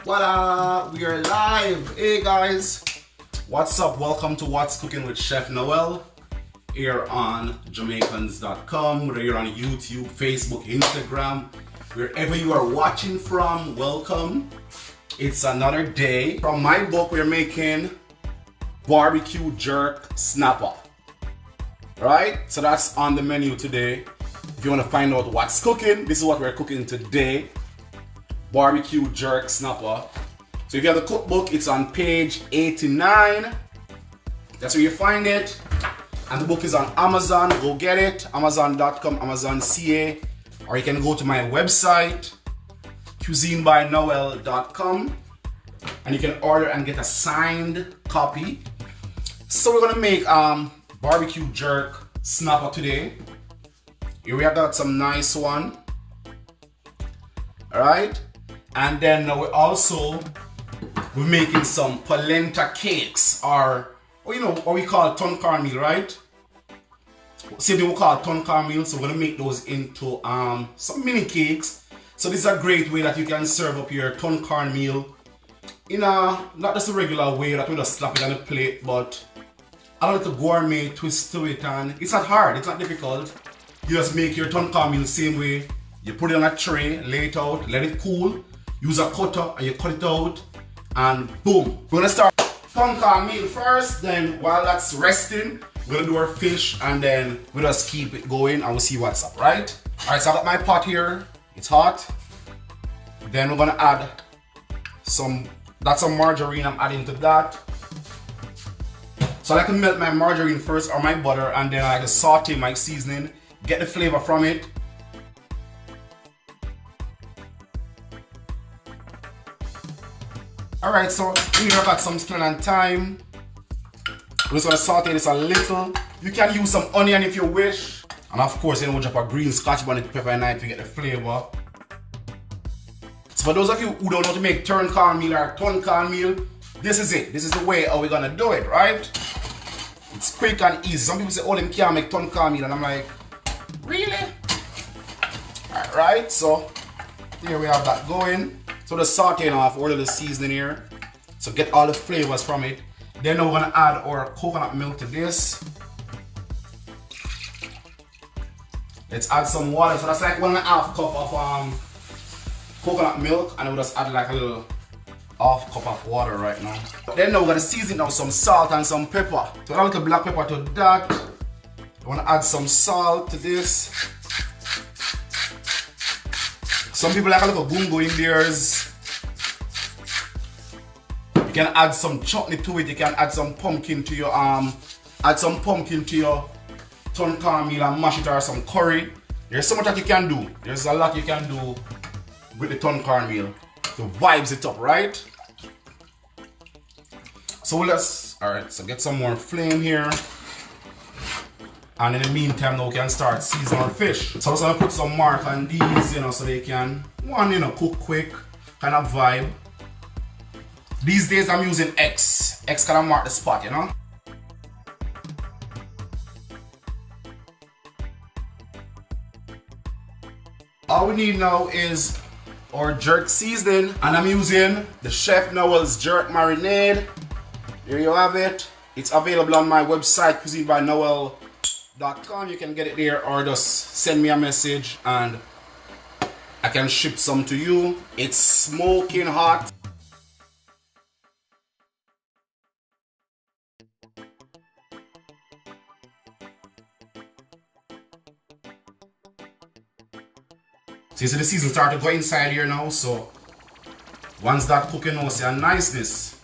Voila! We are live! Hey guys! What's up? Welcome to What's Cooking with Chef Noel here on Jamaicans.com. Whether you're on YouTube, Facebook, Instagram, wherever you are watching from, welcome. It's another day. From my book, we're making BBQ Jerk Snapper. Right? So that's on the menu today. If you want to find out what's cooking, this is what we're cooking today. BBQ Jerk Snapper. So if you have the cookbook, it's on page 89. That's where you find it. And the book is on Amazon. Go get it. Amazon.com, Amazon CA. Or you can go to my website, cuisinebynoel.com, and you can order and get a signed copy. So we're gonna make BBQ Jerk Snapper today. Here we have got some nice one. Alright. And then we're making some polenta cakes, or you know what we call ton cornmeal, right? Same thing we call ton cornmeal. So we're gonna make those into some mini cakes. So this is a great way that you can serve up your ton cornmeal in a not just a regular way that we just slap it on a plate, but a little gourmet twist to it. And it's not hard, it's not difficult. You just make your ton cornmeal the same way. You put it on a tray, lay it out, let it cool. Use a cutter and you cut it out, and boom. We're gonna start ton cornmeal first, then while that's resting, we're gonna do our fish, and then we'll just keep it going and we'll see what's up, right? Alright, so I got my pot here, it's hot. Then we're gonna add some margarine I'm adding to that. So I like to melt my margarine first, or my butter, and then I like to saute my seasoning, get the flavor from it. Alright, so here I got some skin and thyme. I'm just gonna saute this a little. You can use some onion if you wish. And of course, you know, we'll drop a green scotch bonnet pepper and knife to get the flavor. So for those of you who don't know how to make turn cornmeal or ton cornmeal, this is it. This is the way how we're gonna do it, right? It's quick and easy. Some people say, oh, them can't make ton cornmeal, and I'm like, really? Alright, so here we have that going. So the sauteing off, order the seasoning here. So get all the flavors from it. Then we're gonna add our coconut milk to this. Let's add some water. So that's like 1.5 cup of coconut milk, and we'll just add like a little half cup of water right now. Then we're gonna season now some salt and some pepper. So add a little black pepper to that. I wanna add some salt to this. Some people like a little gungo in theirs. You can add some chutney to it. You can add some pumpkin to your ton cornmeal and mash it, or some curry. There's so much that you can do. There's a lot you can do with the ton cornmeal to vibes it up, right? So alright, so get some more flame here. And in the meantime, now we can start seasoning our fish. So I'm just gonna put some mark on these, you know, so they can, cook quick, kind of vibe. These days I'm using X. X kind of mark the spot, you know. All we need now is our jerk seasoning, and I'm using the Chef Noel's jerk marinade. Here you have it. It's available on my website, cuisinebynoel.com. You can get it there, or just send me a message and I can ship some to you. It's smoking hot. So you see the season start to go inside here now, so once that cooking, you'll see a niceness.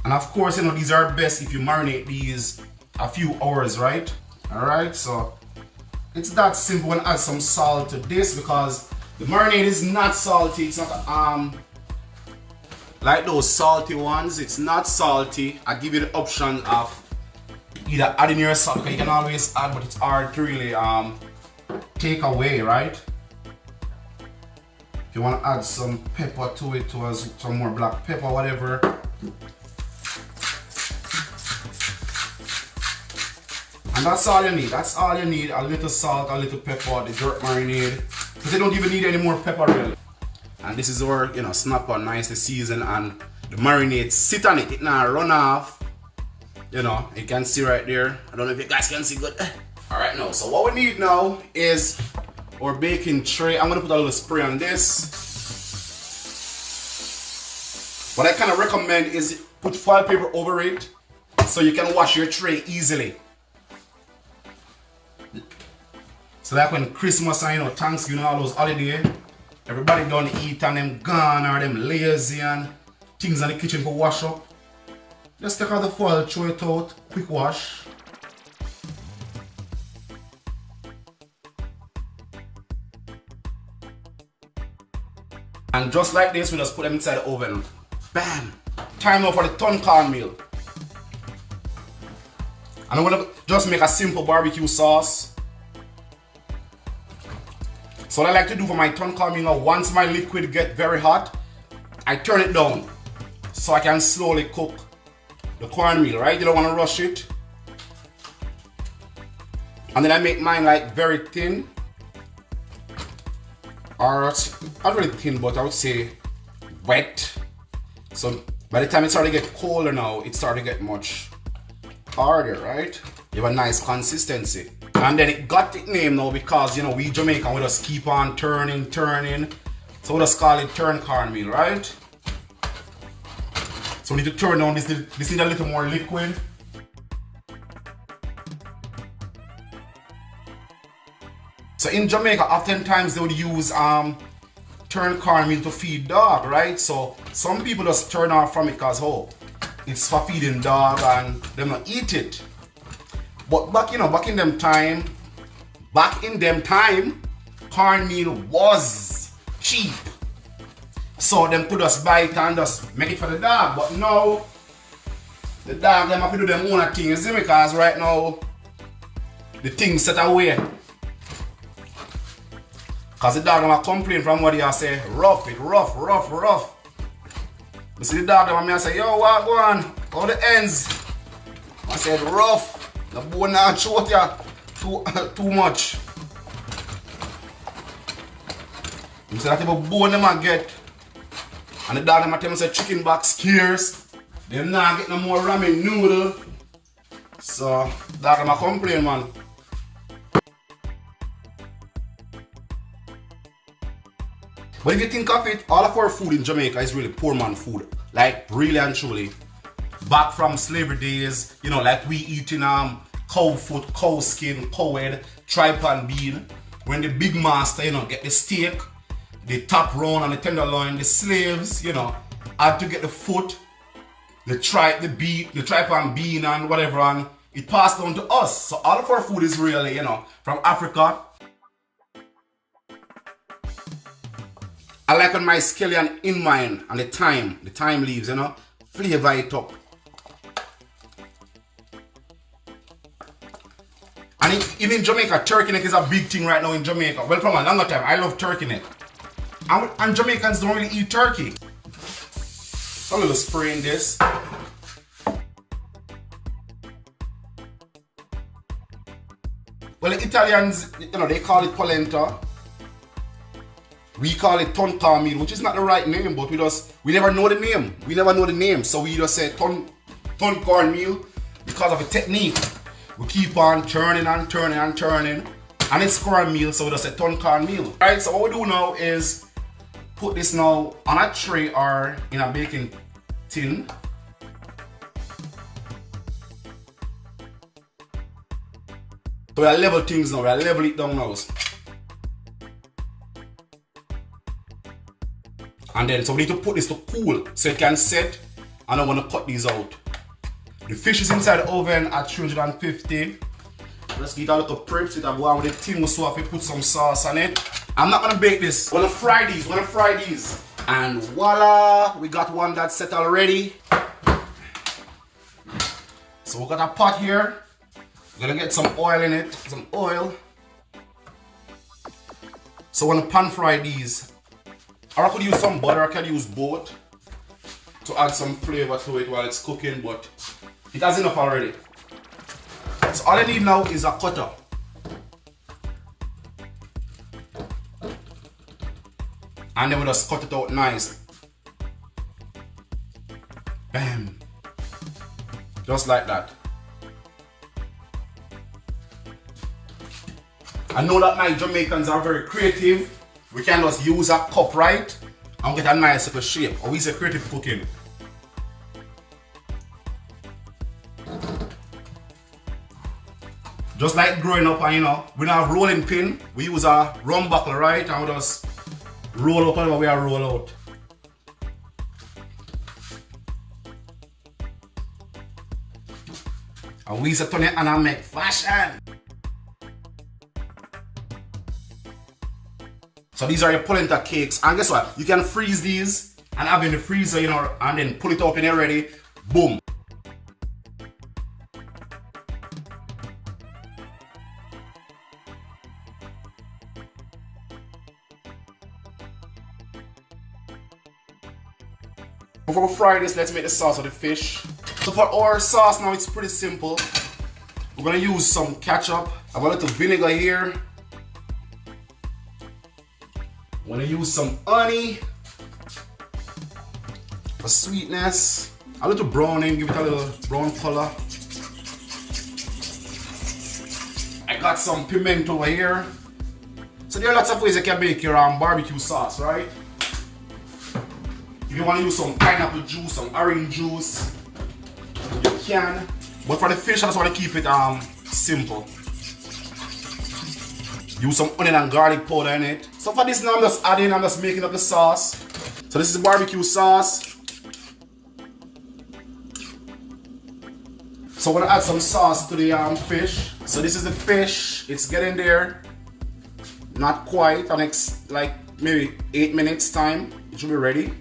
And of course, you know, these are best if you marinate these a few hours, right? Alright, so it's that simple. And add some salt to this, because the marinade is not salty. It's not like those salty ones. It's not salty. I give you the option of either adding your salt, because you can always add, but it's hard to really take away, right? If you want to add some pepper to it, some more black pepper, whatever. And that's all you need. That's all you need. A little salt, a little pepper, the jerk marinade. Because you don't even need any more pepper really. And this is where, you know, snapper nicely seasoned and the marinade sit on it. It not run off. You know, you can see right there. I don't know if you guys can see good. Alright now, so what we need now is our baking tray. I'm gonna put a little spray on this. What I kind of recommend is put foil paper over it so you can wash your tray easily. So that when Christmas and, you know, Thanksgiving and all those holidays, everybody done eat and them gone or them lazy and things in the kitchen for wash up. Just take out the foil, throw it out, quick wash. And just like this, we just put them inside the oven. Bam! Time now for the ton cornmeal. And I'm gonna just make a simple barbecue sauce. So what I like to do for my ton cornmeal now, once my liquid get very hot, I turn it down so I can slowly cook the cornmeal, right? You don't want to rush it. And then I make mine like very thin. Or not really thin, but I would say wet. So by the time it started to get colder now, it started to get much harder, right? You have a nice consistency. And then it got its name now because, you know, we Jamaican, we just keep on turning. So we just call it turn cornmeal, right? So we need to turn down this need a little more liquid. So in Jamaica, oftentimes they would use turn cornmeal to feed dog, right? So some people just turn off from it because, oh, it's for feeding dog and them not eat it. But back in them time, cornmeal was cheap. So them could just buy it and just make it for the dog. But now, the dog them have to do them own thing, you see me? Because right now, the thing set away. Because the dog them a complain from what they say, rough. You see the dog them and I say, yo, what go on? How the ends? I said rough. The bone not short ya too much. You see that type of bone them a get. And the dog them a tell me say chicken back scarce. They not get no more ramen noodle. So dog them a complain, man. But if you think of it, all of our food in Jamaica is really poor man food. Like really and truly. Back from slavery days, you know, like we eating cow foot, cow skin, cow head, tripe and bean. When the big master, you know, get the steak, the top round and the tenderloin, the slaves, you know, had to get the foot, the tripe, the tripe and bean and whatever, and it passed down to us. So all of our food is really, you know, from Africa. I like on my scallion in mine and the thyme leaves, you know, flavor it up. And even in Jamaica, turkey neck is a big thing right now in Jamaica. Well, from a longer time, I love turkey neck. And Jamaicans don't really eat turkey. So I'm a little spray in this. Well, the Italians, you know, they call it polenta. We call it ton cornmeal, which is not the right name, but we never know the name. So we just say ton cornmeal because of the technique. We keep on turning. And it's cornmeal, so we just say ton cornmeal. Right, so what we do now is put this now on a tray or in a baking tin. So we are level things now, we are level it down now. And then, so we need to put this to cool so it can set, and I want to cut these out. The fish is inside the oven at 350. Let's get a little prep so that I go on with the tin so I can put some sauce on it. I'm not going to bake this. I want to fry these. And voila, we got one that's set already. So we got a pot here. We're going to get some oil in it, So I want to pan fry these. Or I could use some butter, I can use both to add some flavor to it while it's cooking, but it has enough already. So all I need now is a cutter. And then we just cut it out nice. Bam. Just like that. I know that my Jamaicans are very creative. We can just use a cup, right? And get a nice little shape. Or we say creative cooking. Just like growing up, and you know, we don't have rolling pin. We use a rum buckle, right? And we just roll out whatever we are roll out. And we say turn it and make fashion. So these are your polenta cakes, and guess what? You can freeze these and have in the freezer, you know, and then pull it up when you're ready. Boom. Before we fry this, let's make the sauce of the fish. So for our sauce now, it's pretty simple. We're gonna use some ketchup. I have a little vinegar here. I'm gonna use some honey for sweetness. A little browning, give it a little brown color. I got some pimento over here. So there are lots of ways you can make your barbecue sauce, right? If you want to use some pineapple juice, some orange juice, you can. But for the fish, I just want to keep it simple. Use some onion and garlic powder in it. So for this now, I'm just making up the sauce. So this is the barbecue sauce. So I'm gonna add some sauce to the fish. So this is the fish. It's getting there. Not quite. For next like maybe 8 minutes time, it should be ready.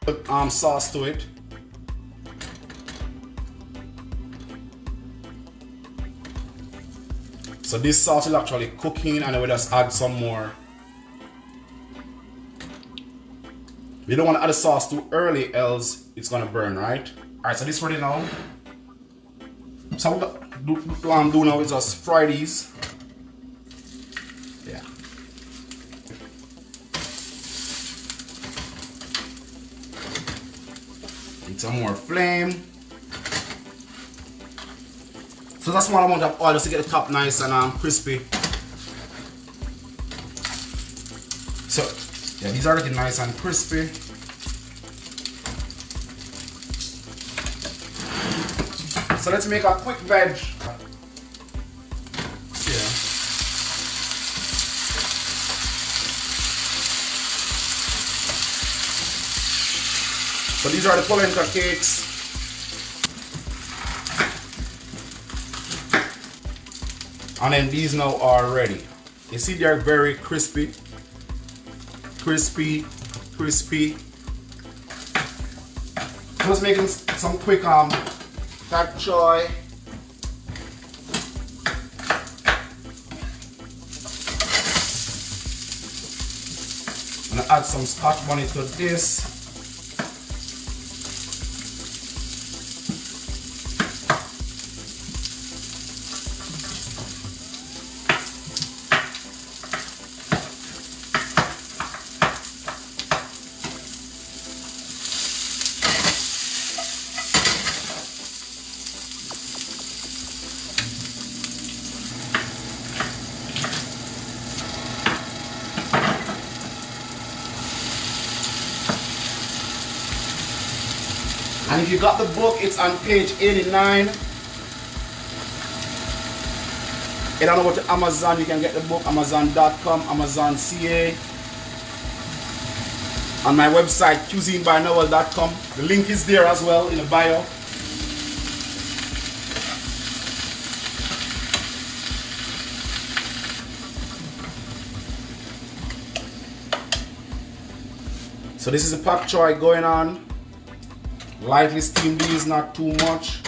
Put sauce to it. So this sauce is actually cooking, and then we just add some more. You don't want to add the sauce too early, else it's gonna burn, right? Alright, so this is ready now. So what I'm doing now is just fry these. Yeah. Need some more flame. So that's a small amount of oil just to get the top nice and crispy. So yeah, these are looking nice and crispy. So let's make a quick veg. Yeah. So these are the polenta cakes. And then these now are ready. You see they're very crispy. Crispy, crispy. Just making some quick pak choy. I'm gonna add some scotch bonnet to this. And if you got the book, it's on page 89. Head on over to Amazon, you can get the book, Amazon.com, Amazon CA. On my website, CuisineByNoel.com. The link is there as well in the bio. So this is the pak choy going on. Lightly steam these, not too much.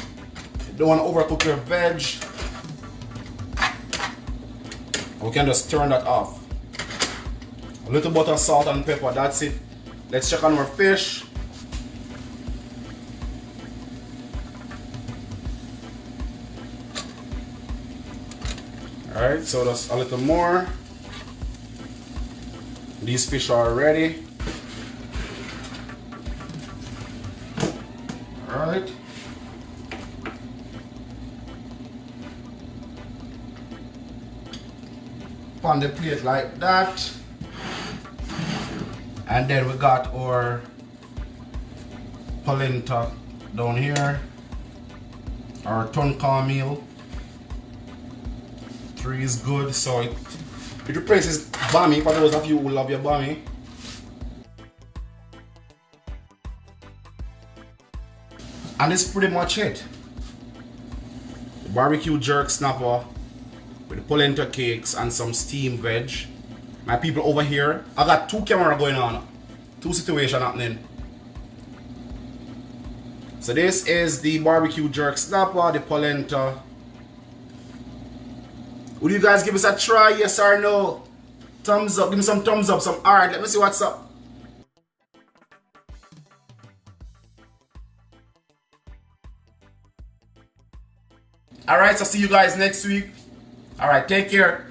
You don't want to overcook your veg. We can just turn that off. A little butter, salt and pepper, that's it. Let's check on our fish. Alright, so that's a little more. These fish are ready. Alright. On the plate like that. And then we got our polenta down here. Our tonka meal. 3 is good, so it replaces bami for those of you who love your bami. And it's pretty much it. The barbecue jerk snapper with the polenta cakes and some steamed veg. My people over here, I got 2 cameras going on, 2 situations happening. So this is the barbecue jerk snapper, the polenta. Would you guys give us a try, yes or no? Thumbs up, give me some thumbs up, some alright, let me see what's up. Alright, so see you guys next week. Alright, take care.